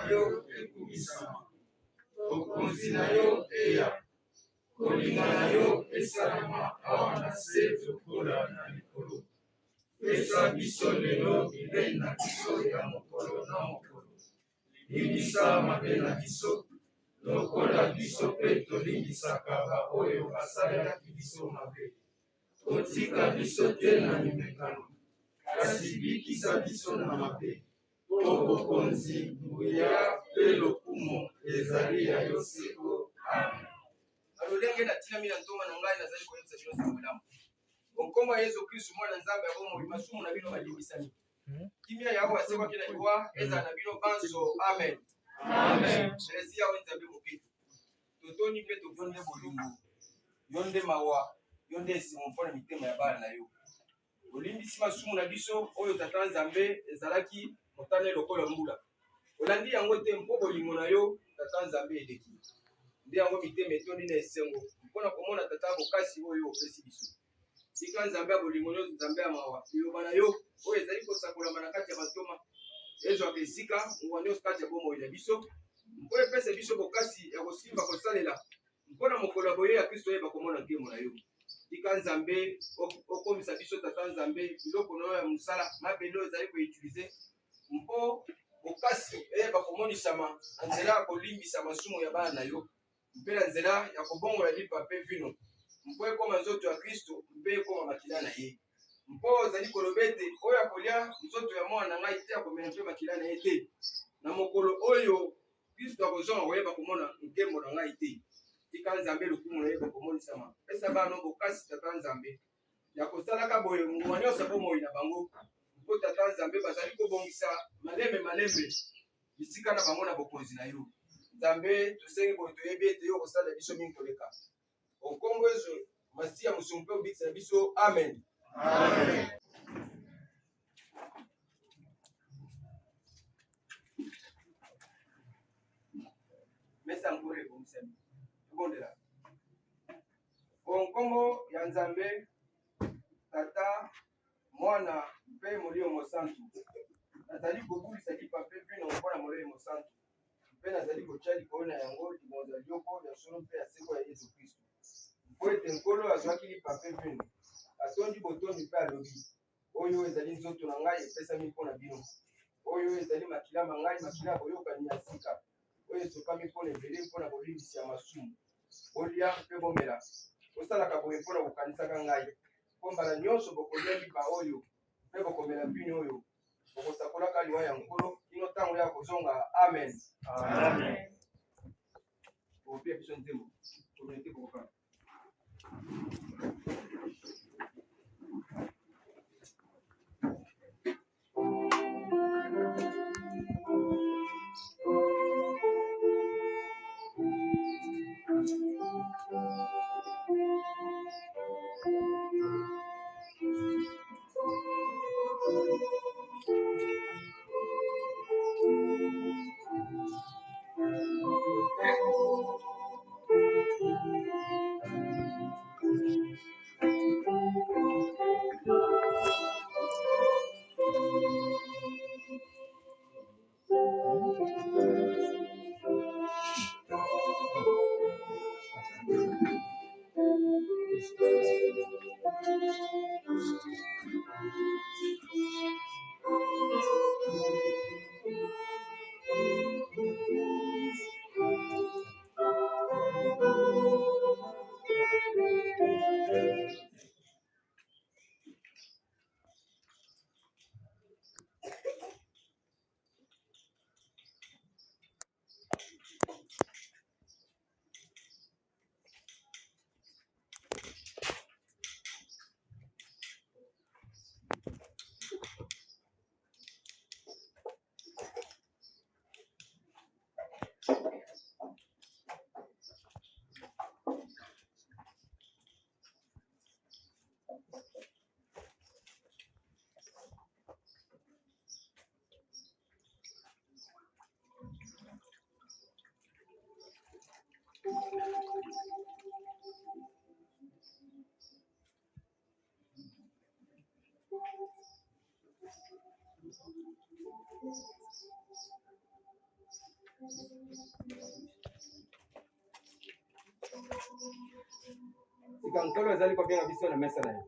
yo ekubisama okonzi na yo eya kolinga na yo esalama awa na se tokola na likolo pesa biso lelo bilei na biso ya mokolo na mokolo limbisa mabe na biso lokola biso mpe tolimbisaka baoyo basalelaki biso mabe kotika biso te na mimekano kasi bikisa biso na mabe po bokonzi nguya mpe lokumu ezali ya yo seko. Amen. alolenge natinami na ntoma na ngai nazali koyebisa bino sango malamu bonkombo ya Yesu Kristo mwana Nzambe ya bomoi masumu na bino balimbisani kimia yawo basekwaki na liwa ezala na bino banso. Amen. Amen. Elesi yawo Nzambe mopeto totoni mpe tokonde bolumbu yo nde mawa yo nde esimo mpona mitema ya bana na yo olimbisi masumu na biso oyo tata Nzambe ezalaki motane lokola mbula olandi yango te mpo bolingo na yo tata Nzambe eleki nde yango mitema etondi na esengo mpona komona tata bokasi oyo opesi biso tika nzambe ya bolingo nyonso nzambe ya mawa liloba na yo oyo ezali kosakolama na kati ya bantoma ezwaka esika ngwa nyonso kati ya bomoi na biso mpo epesa biso bokasi ya kosimba kosalela mpona mokolo ya boye ya kristo oyeba komona nkemo na yo tika nzambe okomisa biso tata nzambe biloko na yo ya mosala mabende oyo ezali koutilize mpo bokasi eyeba komonisama na nzela ya kolimbisa masumu ya bana na yo mpe na nzela ya kobongola lipa mpe vino mpo ekoma nzoto ya kristo mpe ekoma makila na ye mpo ozali koloba ete oyo akolia nzoto ya mwana na ngai te akomela mpe makila na ye te na mokolo oyo kristo akozonga koyeba komona nkembo na ngai te tika nzambe lokumu na yeba komonisama pesa bano bokasi tata nzambe ya kosalaka boye monguma nyonso bomoi na bango mpo tata nzambe bazali kobongisa malembe bisika na bango na bokonzi na yo nzambe tosengi boye toyebi ete yo kosala biso mingi koleka okombo ezo masi ya mosumu mpe obikisa na biso amen. Amen. Mesa ngure bomsemi tubondela konkombo ya nzambe tata mwana mpe molimo mosantu nazali kobulisa lipa mpe vino mpona molimo mosantu mpe nazali kotya likolo na yango libonzo ya lioko ya solo mpe ya seko ya yesu kristo mpo ete nkolo azwaki lipa mpe vino atondi botondi mpe alobi oyo ezali nzoto na ngai epesami mpona bino oyo ezali makila ma ngai makila ya boyokani ya sika oyo esopami mpona ebele mpona bolimbisi ya masumu bolia mpe bomela bosalaka boye mpona kokanisaka ngai mpo mbala nyonso bokolia lipa oyo mpe bokomela vino oyo bokosakolaka liwa ya nkolo kino ntango ya kozonga amen. Amen. Kopia biso nzembo communauté bokokana sika nkolo ezali kobenga biso na mesa na ye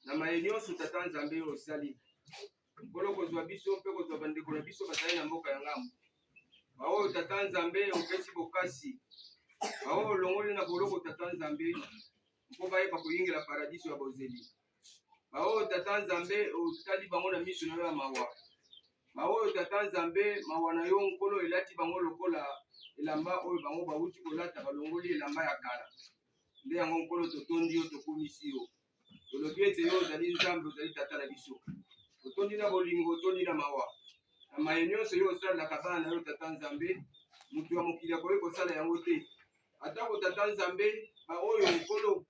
na maenyoso tata nzambe osali mpona kozwa biso mpe kozwa bandeko na biso bazali na mboka ya ngambo baoyo tata nzambe opesi bokasi baoyo olongoli na boloko tata nzambe mpo bayeba koyingela paradiso ya bozeli baoyo tata nzambe otali bango na miso na yo ya mawa baoyo tata nzambe mawa na yo nkolo elati bango lokola elamba oyo bango bauti kolata balongoli elamba ya kala nde yango nkolo totondi yo tokomisi yo tolobi ete yo ozali nzambe ozali tata na biso otondi na bolingo otondi na mawa na maye nyonso yo osalelaka bana na yo tata nzambe moto ya mokili akoki kosala yango te atako tata nzambe baoyo nkolo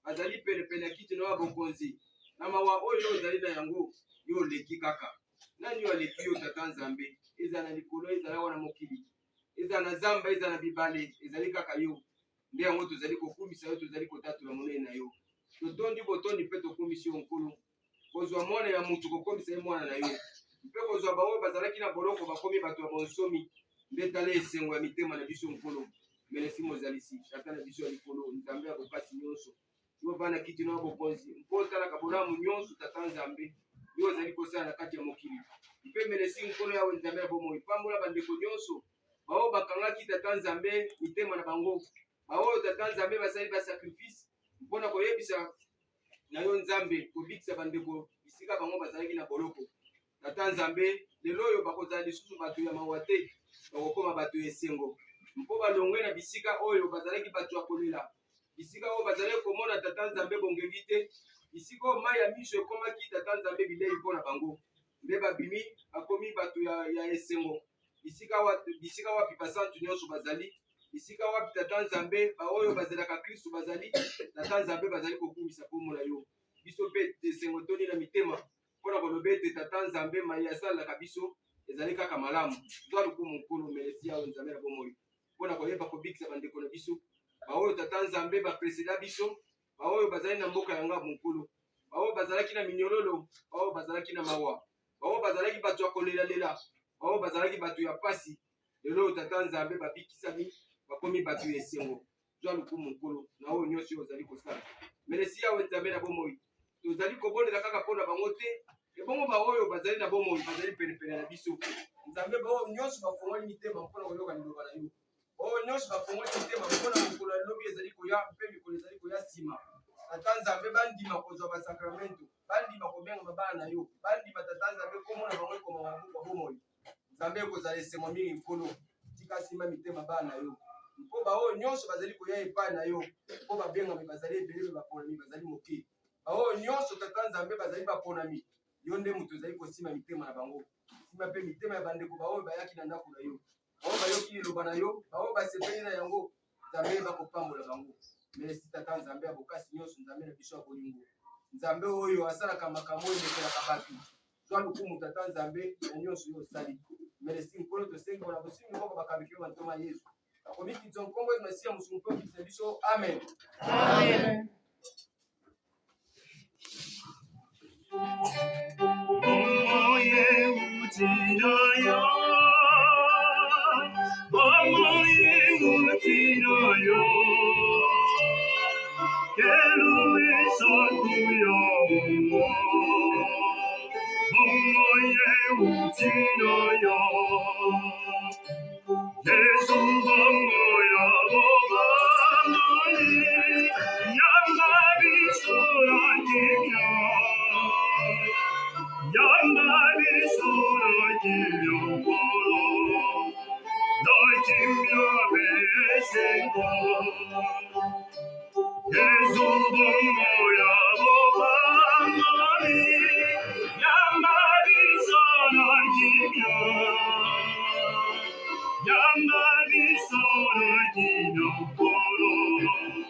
bazali penepene ya kiti na yo ya bokonzi na mawa oyo yo ozali na yango yo oleki kaka nani yo aleki yo tata nzambe ezala na likolo ezala wana mokili ezala na zamba ezala na bibale ezali kaka yo nde yango tozali kokumisa yo tozali kotatula monene na yo totondi botondi mpe tokumisi yo nkolo kozwa mwana ya mutu kokomisa ye mwana na yo mpe kozwa baoyo bazalaki na boloko bakomi bato ya bonsomi nde tala esengo ya mitema na biso nkolo melesi mozalisi tata na biso ya likolo nzambe ya bokasi nyonso yo bana kiti na bokonzi mpo otalaka bolamu nyonso tata nzambe yo ozali kosala na kati ya mokili mpe melesi nkolo yawe nzambe ya bomoi pambola bandeko nyonso baoyo bakangaki tata nzambe mitema na bango baoyo tata nzambe basali basakrifise mpona koyebisa na yo nzambe kobikisa bandeko bisika bango bazalaki na boloko tata nzambe lelo oyo bakozala lisusu bato ya mawa te bakokoma bato ya esengo mpo balongwe na bisika oyo bazalaki bato ya kolela bisika oyo bazalaki komona tata nzambe bongeli te bisika oyo mai ya miso ekomaki tata nzambe bilei mpo na bango nde babimi bakomi bato ya esengo bisika wapi basantu nyonso bazali bisika wapi tata nzambe baoyo bazalaka kristu bazali tata nzambe bazali kokumisa kombo na yo biso mpe esengo toni na mitema mpona koloba ete tata nzambe mai asalelaka biso ezali kaka malamu zwa lokumu nkulu melesi yawe nzambe na bomoi mpona koyeba kobikisa bandeko na biso baoyo tata nzambe bapresida biso baoyo bazali na mboka yanga monkulu baoyo bazalaki na minyololo baoyo bazalaki na mawa baoyo bazalaki bato ya kolelalela baoyo bazalaki bato ya pasi lelo oyo tata nzambe babikisami bakomi bato ya esengo zwa lokumu nkulu na oyo nyonso oyo ozali kosala melesi yawe nzambe na bomoi tozali kobondela kaka mpona bango te ebongo baoyo bazali na bomoi bazali penepene na biso nzambe baoyo nyonso bafongoli mitema mpona koyoka liloba na yo oyo nyonso bafongoli mitema mpona mokolo ya lobi ezali koya mpe mikolo ezali koya nsima tata nzambe bandima kozwa basakramento bandima kobenga mabana na yo bandima tata nzambe komona bango ekoma mabuku ya bomoi nzambe ekozala esengo mingi nkolo tika nsima mitema bana na yo mpo baoyo nyonso bazali koya epai na yo mpo babengami bazali ebele baponami bazali moke baoyo nyonso tata nzambe bazali baponami yo nde moto ozali kosima mitema na bango sima mpe mitema ya bandeko baoyo bayaki na ndako na yo baoyo bayoki liloba na yo baoyo basepeli na yango nzambe bakopambola bango melesi tata nzambe ya bokasi nyonso nzambe na biso ya bolingo nzambe oyo asalaka makambo oyo elekelaka bato zwa lokumu tata nzambe na nyonso yo osali melesi nkolo tosengi mpona bosimi moko bakabiki yo bantoma yesu akomiki nzo nkombo oyo masiya mosungu mpe okisa biso amen amen Yamari sora kino koro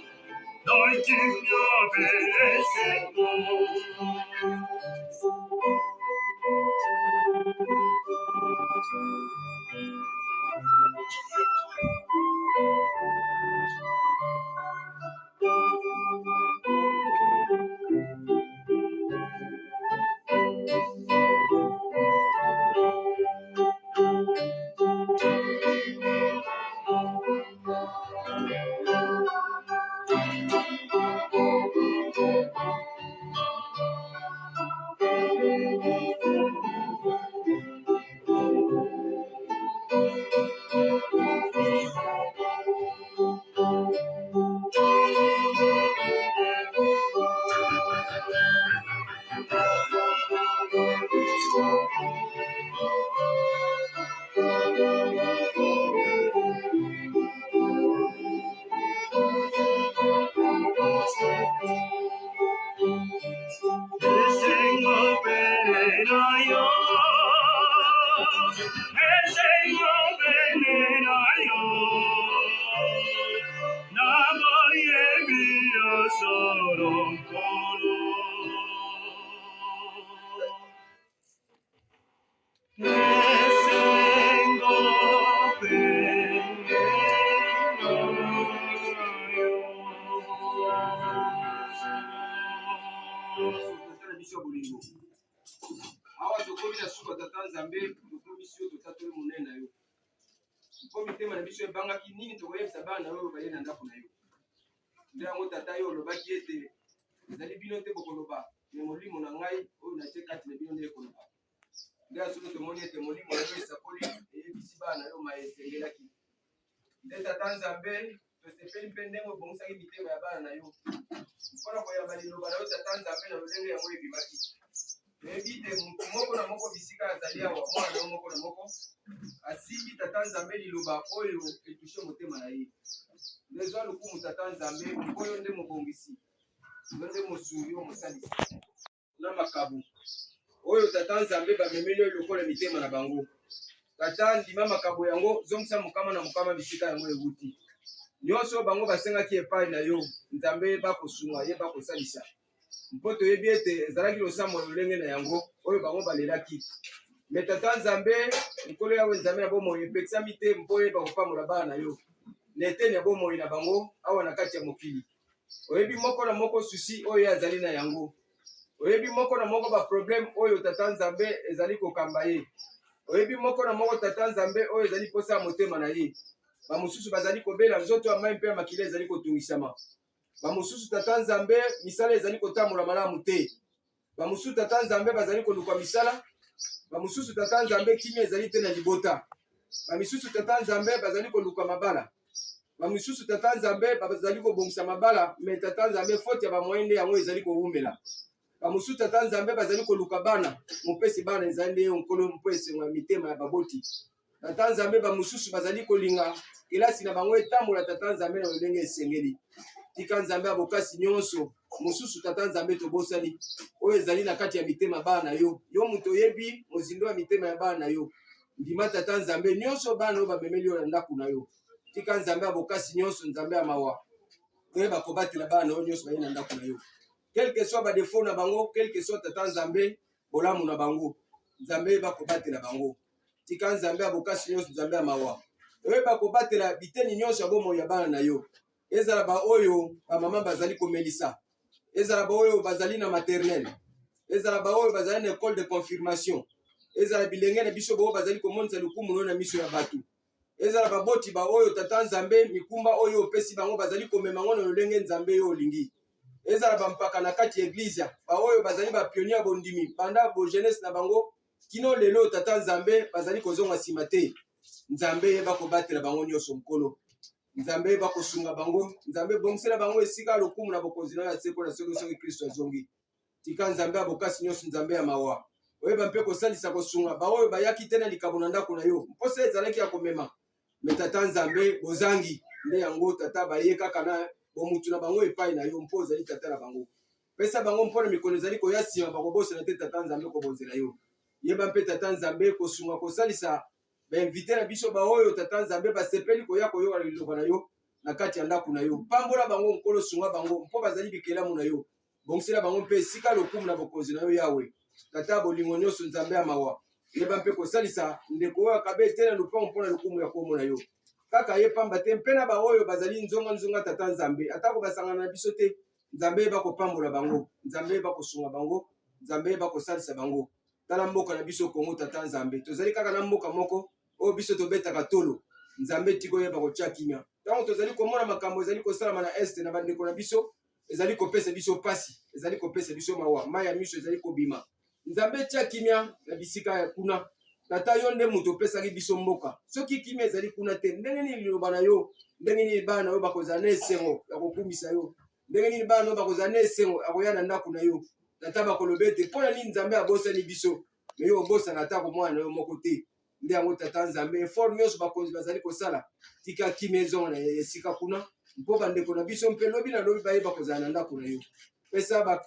awa tokomi na suka tata nzambe tokomi sio totatoli monene na yo mpo mitema na biso ebangaki nini tokoyebisa bana na oyo baye na ndako na yo nde yango tata yo olobaki ete ezali bino te bokoloba me molimo na ngai oyo natie kati na bino nde ekoloba nde ya solo tomoni ete molimo na yo esakoli eyebisi bana na yo ma esengelaki nde tata nzambe tosepeli mpe ndenge obongisaki mitema ya bana na yo mpona koyamba liloba na yo tata nzambe na lolenge yango ebimaki toyebi te motu moko na moko bisika azali awa mwana na yo moko na moko asimbi tata nzambe liloba oyo etushe motema na ye nde zwa lokumu tata nzambe oyo nde mobongisi yo nde mosungi yo mosalisi na makabu oyo tata nzambe bamemeli oyo lokola mitema na bango tata ndima makabu yango zongisa mokama na mokama bisika yango ewuti nyonso bango basengaki epai na yo nzambe bakosunga ye bakosalisa mpo toyebi ete ezalaki losambo lolenge na yango oyo bango balelaki me tata nzambe likolo yawe nzambe na bomoi epekisami te mpo oyeba kopambola bana na yo na eteni ya bomoi na bango awa na kati ya mokili oyebi moko na moko susi oyo azali na yango oyebi moko na moko baproblème oyo tata nzambe ezali kokamba ye oyebi moko na moko tata nzambe oyo ezali posa ya motema na ye bamosusu bazali kobela nzoto ya mai mpe ya makili ezali kotungisama bamosusu tata nzambe misala ezali kotambola malamu te bamosusu tata nzambe bazali koluka misala bamosusu tata nzambe kimia ezali te na libota bamisusu tata nzambe bazali koluka mabala bamisusu tata nzambe bazali kobongisa mabala me tata nzambe faute ya bamoyen nde yango ezali kowumela bamosusu tata nzambe bazali koluka bana mopesi bana ezali nde nkolo mpo esengo ya mitema ya baboti tata nzambe bamosusu bazali kolinga kelasi na bango etambola tata nzambe na lolenge esengeli tika nzambe abokasi nyonso mosusu tata nzambe tobosani oyo ezali na kati ya mitema bana yo moto oyebi mozindo ya mitema ya bana yo ndima tata nzambe nyonso bana oyo bamemeli oyo na ndako na yo tika nzambe abokasi nyonso nzambe ya mawa oyeba kobatela bana oyo nyonso baye na ndako na yo quelque soit badefo na bango quelque soit tata nzambe bolamu na bango nzambe oyeba kobatela bango tika nzambe abokasi nyonso nzambe ya mawa oyeba kobatela biteni nyonso ya bomoi ya bana na yo ezala baoyo bamama bazali komelisa ezala baoyo bazali na maternelle ezala baoyo bazali na école de confirmation ezala bilenge na biso baoyo bazali komonisa lokumu no na miso ya bato ezala baboti baoyo tata nzambe mikumba oyo opesi bango bazali komema ngo na lolenge nzambe yo olingi ezala bampaka na kati ya eglise baoyo bazali bapionnier bondimi banda bo jeunesse na bango kino lelo tata nzambe bazali kozonga nsima te nzambe yeba kobatela bango nyonso mokolo nzambe yeba kosunga bango nzambe bongisela bango esika lokumu na bokonzi na ya seko na soki kristo azongi tika nzambe abokasi nyonso nzambe ya mawa oyeba mpe kosalisa kosunga baoyo bayaki te na likabo na ndako na yo mposa ezalaki ya komema me tata nzambe bozangi nde yango tata baye kaka na bomutu na bango epai na yo mpo ozali tata na bango pesa bango mpona mikolo ezali koya nsima bakobosana te tata nzambe kobonzela yo yeba mpe tata nzambe kosunga kosalisa bainvite na biso baoyo tata nzambe basepeli koya koyoka liloba na yo na kati ya ndako na yo. Pambola bango nkolo sunga bango mpo bazali bikelamu na yo. Bongsela bango mpe esika lokumu na bokonzi na yo Yawe. Tata bolingo nyonso Nzambe ya mawa. Yeba mpe kosalisa ndeko oyo akabe etela lupango mpona lokumu ya kombo na yo. Kaka ye pamba te mpe na baoyo bazali nzonga Tata Nzambe atako basangana na biso te. Nzambe yeba kopambola bango. Nzambe yeba kosunga bango. Nzambe yeba kosalisa bango. Tala mboka na biso Kongo Tata Nzambe. Tozali kaka na mboka moko oyo biso tobetaka tolo. Nzambe tiko yeba kotia kimia. Tango tozali komona makambo ezali kosalama na este na bandeko na biso ezali kopesa biso pasi, ezali kopesa biso mawa, maya miso ezali kobima. Nzambe tia kimia na bisika ya kuna. Tata yo nde muto opesaki biso mboka. Soki kimia ezali kuna te, ndenge nini liloba na yo, ndenge nini bana na yo bakozala na esengo ya kokumisa yo, ndenge nini bana na yo bakozala na esengo ya koya na ndako na yo. Tata bakoloba ete mpona nini Nzambe abosani biso, me yo obosana ata komwana na yo moko te. Nde yango Tata Nzambe effort nyonso bakonzi bazali kosala tika kimia ezonga na esika kuna mpo bandeko na biso mpe lobi na lobi bayeba kozala na ndako na yo. Pesa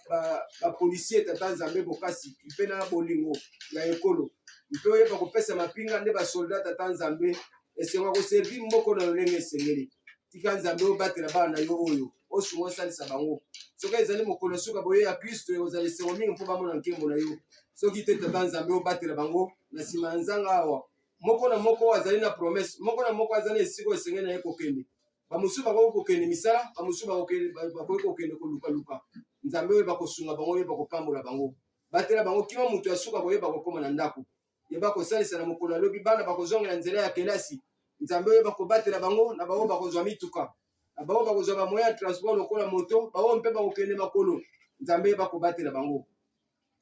bapolisier Tata Nzambe bokasi mpe na bolingo ya ekolo mpe oyeba kopesa mapinga nde basoldat Tata Nzambe esenga koservi mboko na lolenge esengeli. Tika Nzambe obatela bana na yo oyo osunga osalisa bango. Soki ezali mokolo suka boye ya Kristo ekozala esengo mingi mpo bamona nkembo na yo. Soki te Tata Nzambe obatela bango na nsima ya nzanga awa moko na moko azali na promesse, moko na moko azali esiko esengeli na ye kokende. Bamusu bakoki kokende misala, bamusu bakoki kokende koluka. Nzambe oyeba kosunga bango, oyeba kopambola bango. Batela bango kima mutu asuka koyeba kokoma na ndako. Yeba kosalisa na mokolo alobi bana bakozongela nzela ya kelasi. Nzambe oyeba kobatela bango na bango bakozwa mituka. Na bango bakozwa ba moyen ya transport lokola moto, bango mpe bakokende makolo. Nzambe oyeba kobatela bango.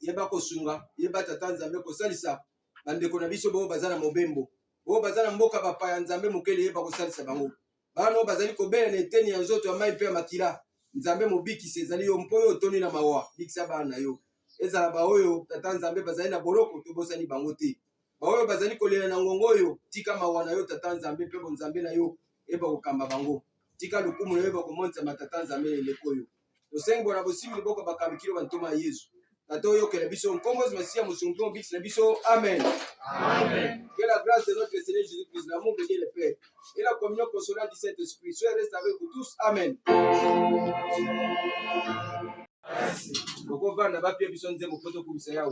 Yeba kosunga, yeba Tata Nzambe kosalisa bandeko na biso bo bazana mobembo. Bo bazana mboka bapaya Nzambe mokele yeba kosalisa bango. Bano bazali kobela na eteni ya nzoto ya mai mpe ya makila. Nzambe mobikisi ezali yo mpo oyo otoni na mawa. Bikisa bana na yo. Ezala baoyo Tata Nzambe bazali na boloko tobosani bango te. Baoyo bazali kolela na ngongo oyo tika mawa na yo Tata Nzambe mpe bo Nzambe na yo eba kokamba bango. Tika lukumu na yo eba komonisa Tata Nzambe leleko oyo. Tosengi bona bosimi liboko bakambi kilo bantoma ya Yesu. Tata oyokela biso nkombo Masiya musumbi obikisi na biso. Amen. Amen. Que la grâce de notre Seigneur Jésus-Christ, l'amour de Dieu le Père et la communion consolante du Saint-Esprit soit reste avec vous tous. Amen. Donc on va n'a pas besoin de dire au photo pour ça.